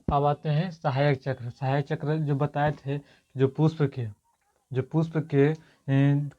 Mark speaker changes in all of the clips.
Speaker 1: अब आते हैं सहायक चक्र। सहायक चक्र जो बताए थे, जो पुष्प के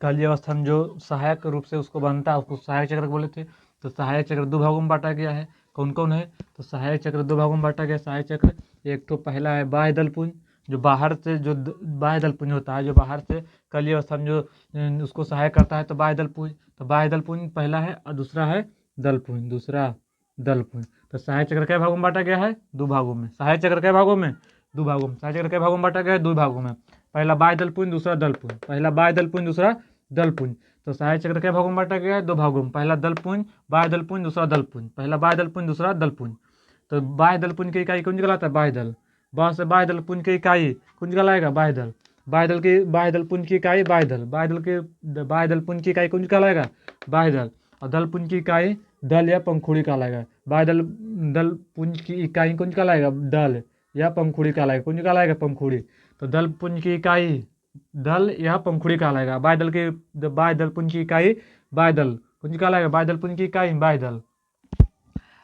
Speaker 1: कली अवस्था में जो सहायक रूप से उसको बनता है, उसको सहायक चक्र बोले थे। तो सहायक चक्र दो भागों में बांटा गया है। कौन कौन है? तो सहायक चक्र दो भागों में बांटा गया। सहायक चक्र एक तो पहला है बाह्य दलपुंज, जो बाहर से जो बाह्य दलपुंज होता है, जो बाहर से कली अवस्था में जो उसको सहायक करता है, तो बाह्य दलपुंज। तो बाह्य दलपुंज पहला है और दूसरा है दलपुंज, दूसरा दलपुंज। तो सहायक चक्र कई भागों में बांटा गया है? दो भागों में। सहायक चक्र कई भागों में? दो भागों में। सहायक चक्र कई भागों में बांटा गया है? दो भागों में। पहला बाह्य दलपुंज, दूसरा दलपुंज। पहला बाह्य दलपुंज, दूसरा दलपुंज। तो सहायक चक्र कई भागों में बांटा गया है? दो भागों में। पहला दलपुंज, बाह्य दलपुंज, दूसरा दलपुंज। पहला बाह्य दलपुंज, दूसरा दलपुंज। तो बाह्य दलपुंज की इकाई कौन कहलाता है? बाह्य दल। बाह्य से बाह्य दलपुंज की इकाई कौन कहलाएगा? बाह्य दल। बाह्य दलपुंज की इकाई बाह्य दल। बाह्य दलपुंज की इकाई कौन कहलाएगा? बाह्य दल। और दलपुंज की इकाई दल या पंखुड़ी कहलाएगा। बाह्य दलपुंज की इकाई कौन कहलाएगा? दल या पंखुड़ी कहलाएगा। कौन कहलाएगा? पंखुड़ी। तो दलपुंज की इकाई दल या पंखुड़ी कहलाएगा। बाह्य दलपुंज की इकाई बाह्य दल। कौन कहलाएगा? बाह्य दलपुंज की इकाई बाह्य दल।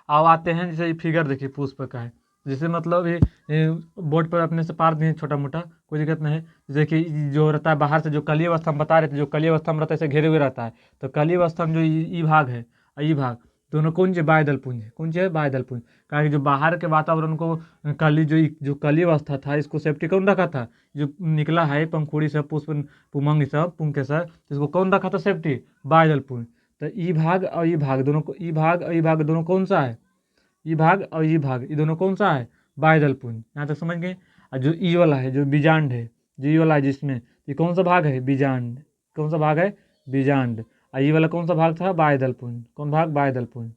Speaker 1: अब आते हैं, जैसे ये फिगर देखिए पुष्प का है, जैसे मतलब ये बोर्ड पर अपने से पार दिए छोटा मोटा, कोई दिक्कत नहीं है। जैसे कि जो रहता है बाहर से, जो कली अवस्था में बता रहे थे, जो कली अवस्था में रहता है ऐसे घेरे हुए रहता है। तो कली अवस्था में जो ई भाग है और ई भाग दोनों कौन से? बाह्य दलपुंज है। कौन से है? बाह्य दलपुंज। कारण कि जो बाहर के वातावरण को कली जो कली अवस्था था, इसको सेफ्टी कौन रखा था? जो निकला है पंखुड़ी से, पुष्प पुमंग सब पुंकेसर, इसको कौन रखा था सेफ्टी? बाह्य दलपुंज। तो ई भाग और ई भाग दोनों को, ई भाग और ई भाग दोनों कौन सा है? ई भाग और ई भाग, ये दोनों कौन सा है? बाह्य दलपुंज। यहाँ तक समझ गए। और जो ई वाला है, जो बीजांड है, जो ई वाला है जिसमें, ये कौन सा भाग है? बीजांड। कौन सा भाग है? बीजांड। और ई वाला कौन सा भाग था? बाह्य दलपुंज। कौन भाग? बाह्य दलपुंज।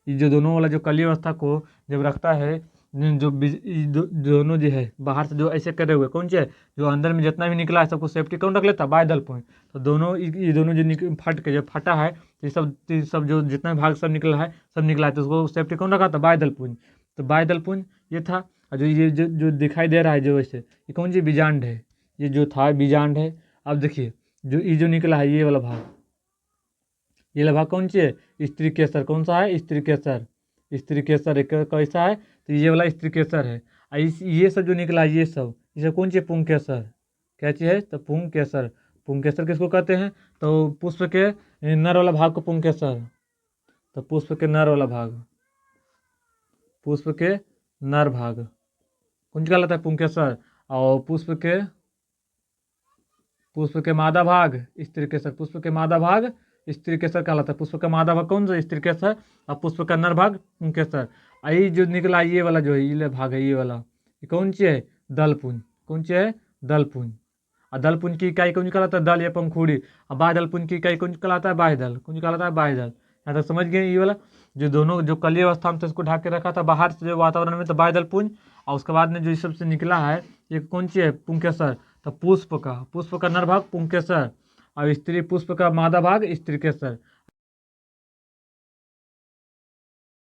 Speaker 1: ये जो दोनों वाला जो कली अवस्था को जब रखता है, दोनों जो है बाहर से जो ऐसे करे हुए कौन से है? जो अंदर में जितना भी निकला है सबको सेफ्टी कौन रख लेता है? बाह्य दलपुंज। तो दोनों ये दोनों जो फट के जब फटा है, तो ये सब जो जितना भाग सब निकला है, सब निकला है, तो उसको सेफ्टी कौन रखा था? बाह्य दलपुंज। तो बाह्य दलपुंज ये था। और जो ये जो दिखाई दे रहा है जो वैसे, ये कौन सी? बीजांड है। ये जो था बीजांड है। अब देखिए जो ये जो निकला है, ये वाला भाग, ये वाला भाग कौन सी है? स्त्री केसर। कौन सा है? स्त्री केसर। स्त्री केसर एक कैसा है? तो ये वाला स्त्री केसर है। और ये सब जो निकला है, ये सब कौन सी? पुंकेसर। क्या चीज़ है? तो पुंकेसर। पुंकेसर किसको कहते हैं? तो पुष्प के नर वाला भाग को पुंकेसर। तो पुष्प के नर वाला भाग, पुष्प के नर भाग कौन सा कहलाता है? पुंकेसर। और पुष्प के मादा भाग स्त्री केसर। पुष्प के मादा भाग स्त्री केसर कहलाता है। पुष्प का मादा भाग कौन सा? स्त्री केसर। और पुष्प का नर भाग पुंकेसर। आई जो निकला ये वाला जो है, ये भाग है, ये वाला, ये कौन सी है? दलपुंज। कौन सी है? दलपुंज। और दलपुंज की इकाई कौन कहलाता है? दल या पंखुड़ी। और बाह्य दलपुंज की इकाई कौन कहलाता है? बाह्य दल। कौन कहलाता है? बाह्य दल। यहाँ तक समझ गए। ये वाला जो दोनों जो कली अवस्था में था, उसको ढक के रखा था बाहर से जो वातावरण में, तो बाह्य दलपुंज। और उसके बाद में जो इस सबसे निकला है, ये कौन सी है? पुंकेसर। तो पुष्प का नर भाग पुंकेसर। और स्त्री पुष्प का मादा भाग स्त्री केसर।